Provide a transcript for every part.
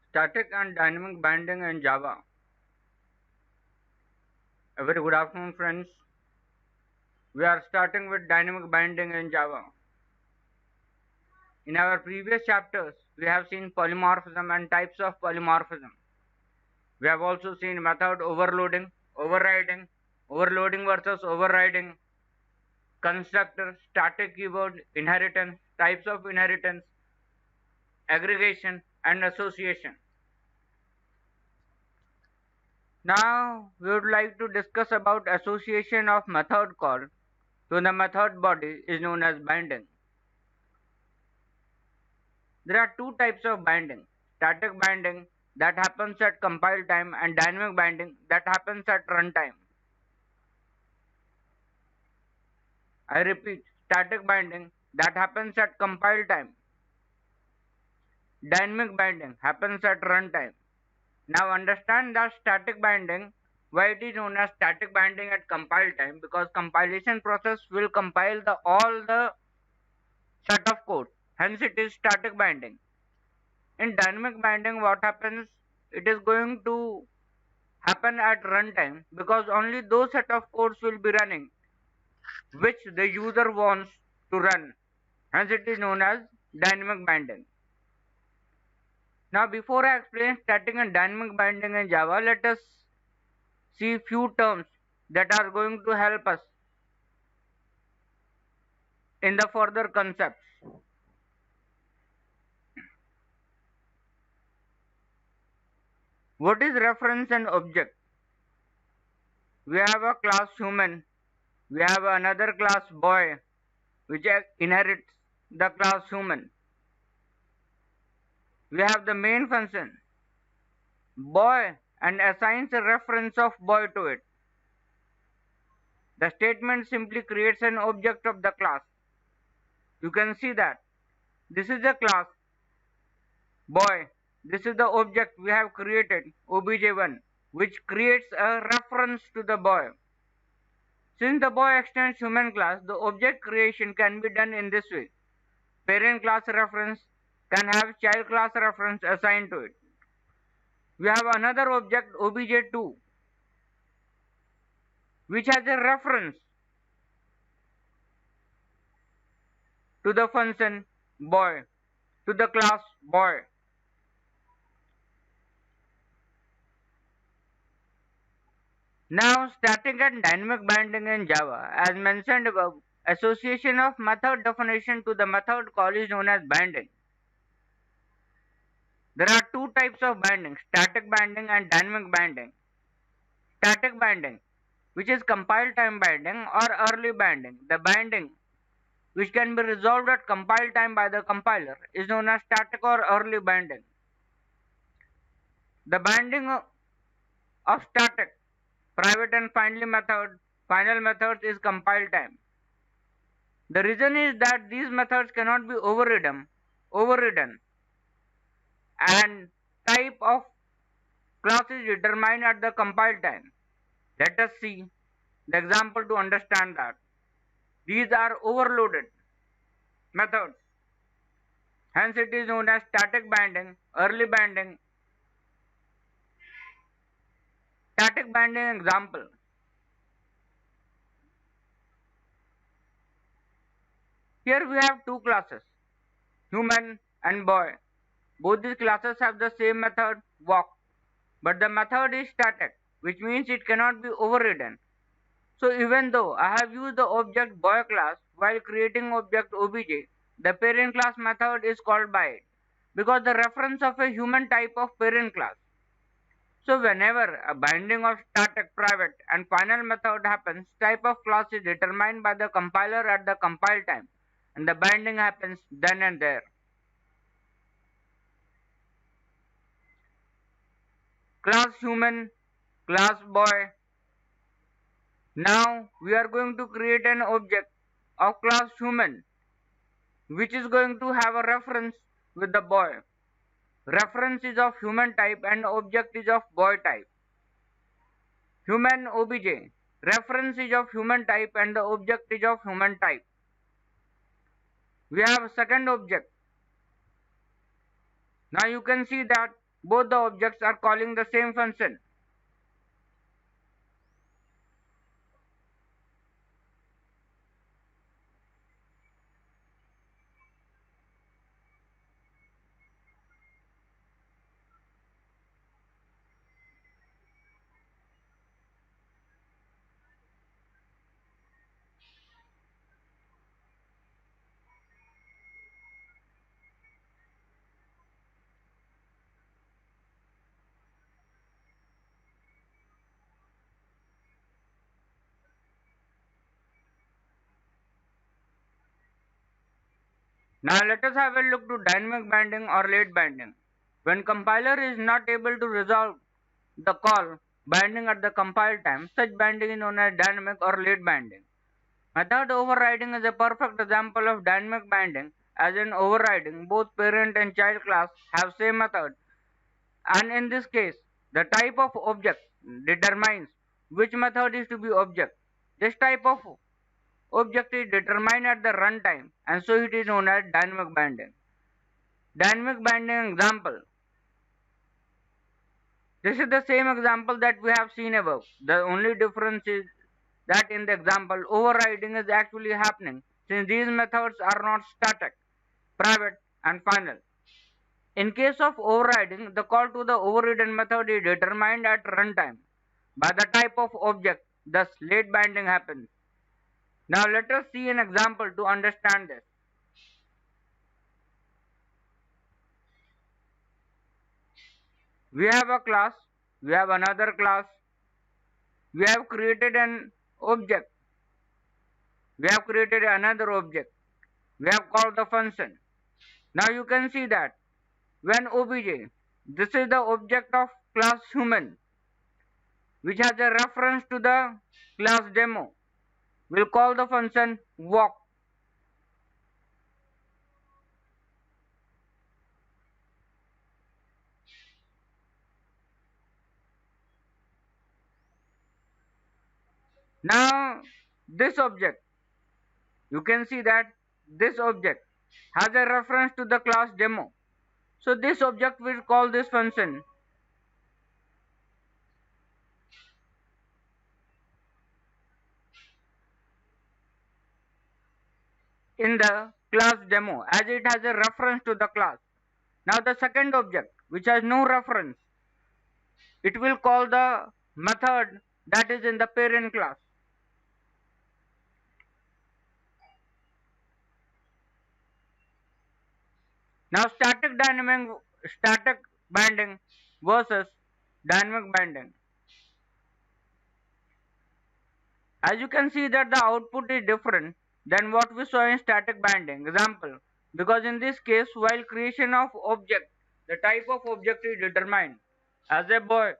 Static and dynamic binding in Java. A very good afternoon, friends. We are starting with dynamic binding in Java. In our previous chapters, we have seen polymorphism and types of polymorphism. We have also seen method overloading, overriding, overloading versus overriding, constructor, static keyword, inheritance, types of inheritance, aggregation, and association. Now, we would like to discuss about association of method call to the method body is known as binding. There are two types of binding: static binding that happens at compile time and dynamic binding that happens at runtime. I repeat, static binding that happens at compile time. Dynamic binding happens at runtime. Now understand that static binding, why it is known as static binding at compile time, because compilation process will compile all the set of code. Hence it is static binding. In dynamic binding, what happens? It is going to happen at runtime because only those set of codes will be running which the user wants to run. Hence it is known as dynamic binding. Now before I explain static and dynamic binding in Java, let us see few terms that are going to help us in the further concepts. What is reference and object? We have a class human, we have another class boy which inherits the class human. We have the main function boy and assigns a reference of boy to it. The statement simply creates an object of the class. You can see that this is the class boy. This is the object we have created obj1 which creates a reference to the boy. Since the boy extends human class, the object creation can be done in this way. Parent class reference can have child class reference assigned to it. We have another object obj2 which has a reference to the function boy, to the class boy. Now static and dynamic binding in Java. As mentioned above, association of method definition to the method call is known as binding. There are two types of binding: static binding and dynamic binding. Static binding, which is compile time binding, or early binding. The binding which can be resolved at compile time by the compiler is known as static or early binding. The binding of static, private and final methods is compile time. The reason is that these methods cannot be overridden, and type of class is determined at the compile time. Let us see the example to understand that. These are overloaded methods. Hence it is known as static binding, early binding. Static binding example. Here we have two classes, human and boy. Both these classes have the same method, walk, but the method is static, which means it cannot be overridden. So even though I have used the object boy class while creating object obj, the parent class method is called by it because the reference of a human type of parent class. So whenever a binding of static, private and final method happens, type of class is determined by the compiler at the compile time, and the binding happens then and there. Class human, class boy. Now we are going to create an object of class human which is going to have a reference with the boy. Reference is of human type and object is of boy type. Human obj. Reference is of human type and the object is of human type. We have a second object. Now you can see that both the objects are calling the same function. Now let us have a look to dynamic binding or late binding. When compiler is not able to resolve the call binding at the compile time, such binding is known as dynamic or late binding. Method overriding is a perfect example of dynamic binding, as in overriding both parent and child class have same method, and in this case the type of object determines which method is to be object. This type of object is determined at the runtime, and so it is known as dynamic binding. Dynamic binding example. This is the same example that we have seen above. The only difference is that in the example, overriding is actually happening since these methods are not static, private, and final. In case of overriding, the call to the overridden method is determined at runtime by the type of object, thus late binding happens. Now let us see an example to understand this. We have a class, we have another class, we have created an object, we have created another object, we have called the function. Now you can see that when obj, this is the object of class human, which has a reference to the class demo, we'll call the function walk. Now this object, you can see that this object has a reference to the class demo. So this object will call this function. In the class demo, as it has a reference to the class. Now the second object, which has no reference, it will call the method that is in the parent class. Now static binding versus dynamic binding. As you can see that the output is different than what we saw in static binding. Example, because in this case, while creation of object, the type of object is determined as a boy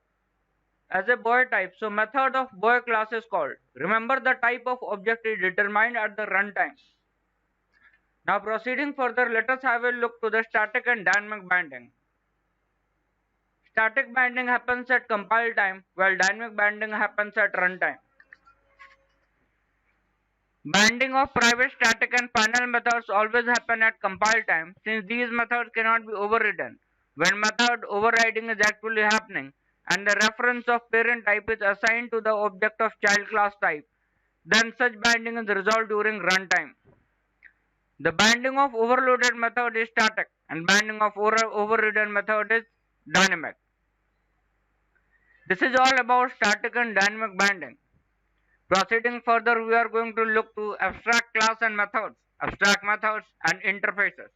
type. So method of boy class is called. Remember, the type of object is determined at the runtime. Now proceeding further, let us have a look to the static and dynamic binding. Static binding happens at compile time, while dynamic binding happens at runtime. Binding of private static and final methods always happen at compile time, since these methods cannot be overridden. When method overriding is actually happening and the reference of parent type is assigned to the object of child class type, then such binding is resolved during runtime. The binding of overloaded method is static and binding of overridden method is dynamic. This is all about static and dynamic binding. Proceeding further, we are going to look to abstract class and methods, abstract methods and interfaces.